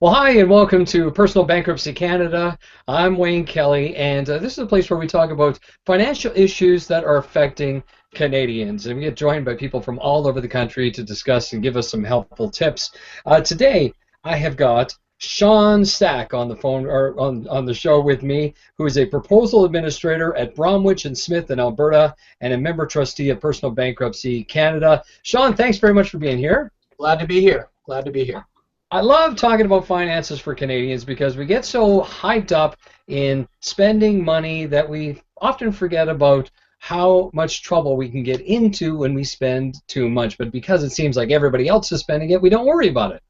Well, hi, and welcome to Personal Bankruptcy Canada. I'm Wayne Kelly, and this is a place where we talk about financial issues that are affecting Canadians. And we get joined by people from all over the country to discuss and give us some helpful tips. Today, I have got Sean Stack on the phone or on the show with me, who is a proposal administrator at Bromwich and Smith in Alberta and a member trustee of Personal Bankruptcy Canada. Sean, thanks very much for being here. Glad to be here. Glad to be here. I love talking about finances for Canadians because we get so hyped up in spending money that we often forget about how much trouble we can get into when we spend too much. But because it seems like everybody else is spending it, we don't worry about it.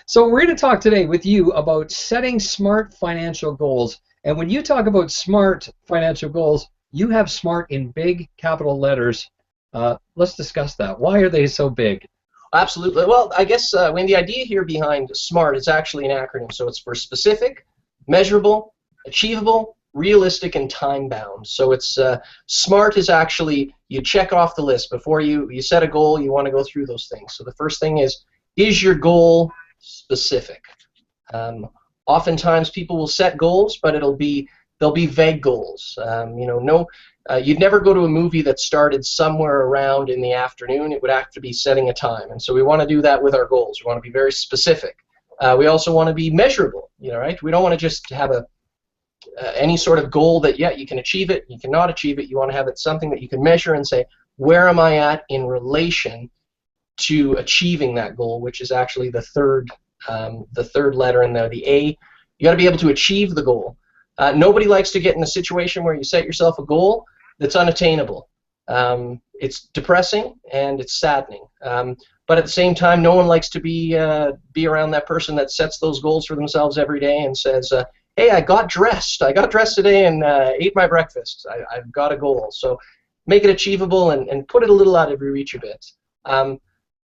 So we're going to talk today with you about setting smart financial goals. And when you talk about smart financial goals, you have smart in big capital letters. Let's discuss that. Why are they so big? Absolutely. Well, I guess when the idea here behind SMART is actually an acronym, so it's for specific, measurable, achievable, realistic, and time-bound. So it's SMART is actually you check off the list before you set a goal. You want to go through those things. So the first thing is your goal specific? Oftentimes people will set goals, but they'll be vague goals. You'd never go to a movie that started somewhere around in the afternoon. It would have to be setting a time, and so we want to do that with our goals. We want to be very specific. We also want to be measurable. Right? We don't want to just have any sort of goal that you can achieve it, you cannot achieve it. You want to have it something that you can measure and say, where am I at in relation to achieving that goal, which is actually the third letter in there, the A. You got to be able to achieve the goal. Nobody likes to get in a situation where you set yourself a goal that's unattainable. It's depressing and it's saddening. But at the same time, no one likes to be around that person that sets those goals for themselves every day and says, hey, I got dressed. I got dressed today and ate my breakfast. I've got a goal. So make it achievable and put it a little out of your reach a bit.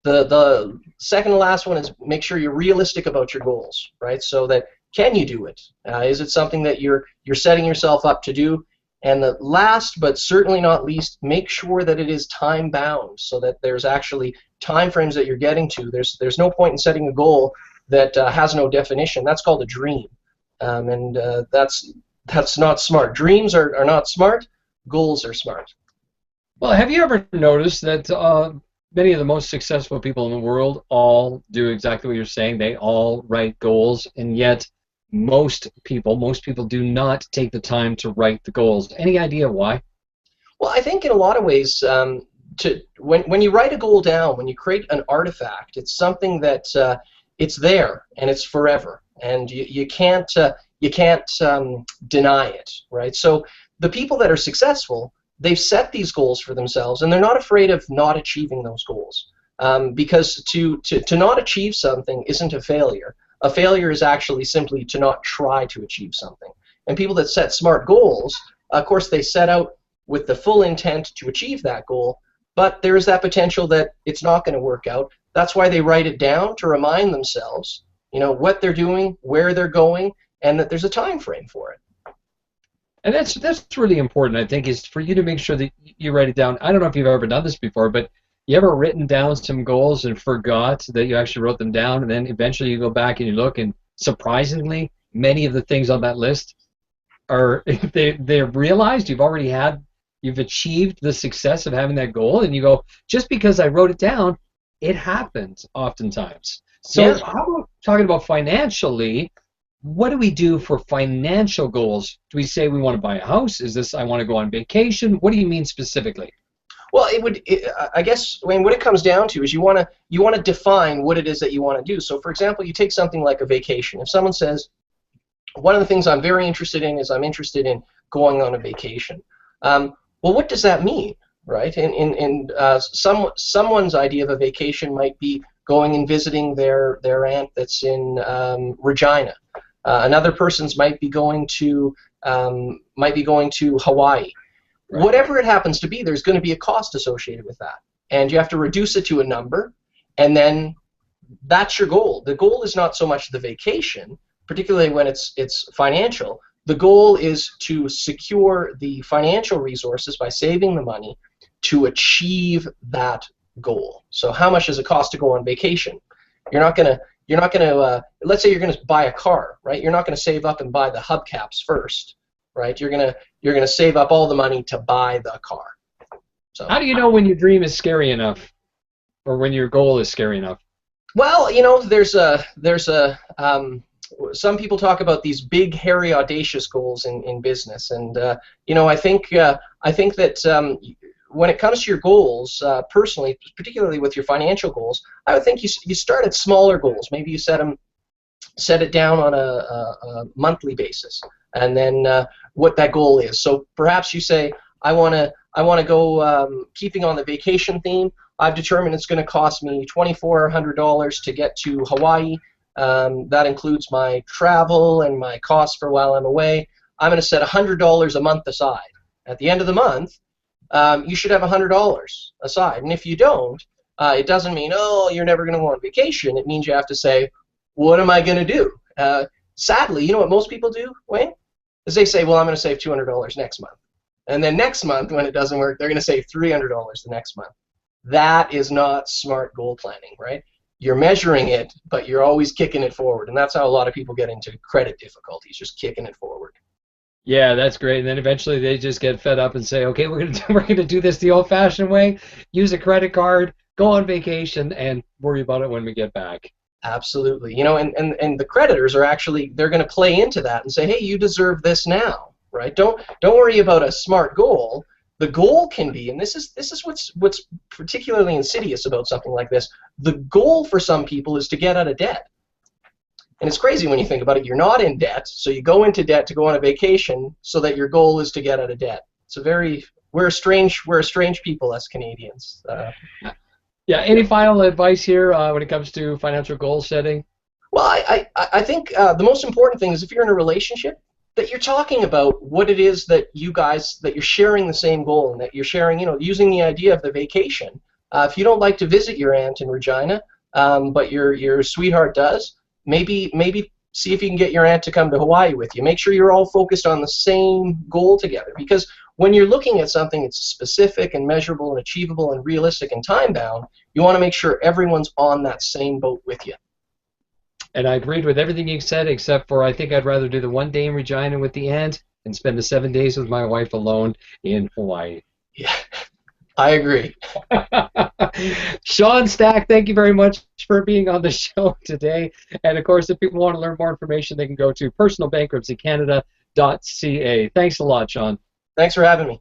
The second to last one is make sure you're realistic about your goals, right? So that can you do it? Is it something that you're setting yourself up to do? And the last, but certainly not least, make sure that it is time bound, so that there's actually time frames that you're getting to. There's no point in setting a goal that has no definition. That's called a dream, and that's not smart. Dreams are not smart. Goals are smart. Well, have you ever noticed that many of the most successful people in the world all do exactly what you're saying? They all write goals, and yet most people do not take the time to write the goals. Any idea why? Well, I think in a lot of ways, when you write a goal down, when you create an artifact, it's something that it's there and it's forever, and you can't deny it, right? So the people that are successful, they've set these goals for themselves, and they're not afraid of not achieving those goals, because to not achieve something isn't a failure. A failure is actually simply to not try to achieve something. And people that set smart goals, of course, they set out with the full intent to achieve that goal, but there is that potential that it's not going to work out. That's why they write it down, to remind themselves, what they're doing, where they're going, and that there's a time frame for it. And that's really important, I think, is for you to make sure that you write it down. I don't know if you've ever done this before, but you ever written down some goals and forgot that you actually wrote them down, and then eventually you go back and you look, and surprisingly, many of the things on that list are they're realized you've achieved the success of having that goal, and you go, just because I wrote it down, it happens oftentimes. So Yeah. how about talking about financially? What do we do for financial goals? Do we say we want to buy a house? Is this I want to go on vacation? What do you mean specifically? Well, I guess, what it comes down to is you want to define what it is that you want to do. So, for example, you take something like a vacation. If someone says, one of the things I'm very interested in is I'm interested in going on a vacation. Well, what does that mean, right? Someone's idea of a vacation might be going and visiting their aunt that's in Regina. Another person's might be going to Hawaii. Right. Whatever it happens to be, there's going to be a cost associated with that, and you have to reduce it to a number, and then that's your goal. The goal is not so much the vacation, particularly when it's financial. The goal is to secure the financial resources by saving the money to achieve that goal. So how much does it cost to go on vacation? You're not going to you're not going to let's say you're going to buy a car, right? You're not going to save up and buy the hubcaps first, right? You're going to save up all the money to buy the car. So How do you know when your dream is scary enough, or when your goal is scary enough? well, there's a some people talk about these big, hairy, audacious goals in business, and I think that when it comes to your goals, personally, particularly with your financial goals, I would think you start at smaller goals. Maybe you set it down on a monthly basis, and then what that goal is. So perhaps you say, I want to go keeping on the vacation theme. I've determined it's going to cost me $2,400 to get to Hawaii. That includes my travel and my costs for while I'm away. I'm going to set $100 a month aside. At the end of the month, you should have $100 aside. And if you don't, it doesn't mean, oh, you're never going to go on vacation. It means you have to say, what am I going to do? Sadly, you know what most people do, Wayne? Is they say, well, I'm going to save $200 next month. And then next month, when it doesn't work, they're going to save $300 the next month. That is not smart goal planning, right? You're measuring it, but you're always kicking it forward. And that's how a lot of people get into credit difficulties, just kicking it forward. Yeah, that's great. And then eventually they just get fed up and say, okay, we're gonna do this the old-fashioned way. Use a credit card, go on vacation, and worry about it when we get back. Absolutely. And the creditors are actually, they're going to play into that and say, hey, you deserve this now, right? Don't worry about a smart goal. The goal can be, and this is what's particularly insidious about something like this, the goal for some people is to get out of debt. And it's crazy when you think about it. You're not in debt, so you go into debt to go on a vacation so that your goal is to get out of debt. We're a strange people as Canadians. Yeah, any final advice here when it comes to financial goal setting? Well, I think the most important thing is if you're in a relationship, that you're talking about what it is that that you're sharing the same goal, and that you're sharing, using the idea of the vacation. If you don't like to visit your aunt in Regina, but your sweetheart does, maybe see if you can get your aunt to come to Hawaii with you. Make sure you're all focused on the same goal together, because when you're looking at something that's specific and measurable and achievable and realistic and time-bound, you want to make sure everyone's on that same boat with you. And I agreed with everything you said, except for I think I'd rather do the 1 day in Regina with the aunt and spend the 7 days with my wife alone in Hawaii. Yeah, I agree. Sean Stack, thank you very much for being on the show today. And of course, if people want to learn more information, they can go to personalbankruptcycanada.ca. Thanks a lot, Sean. Thanks for having me.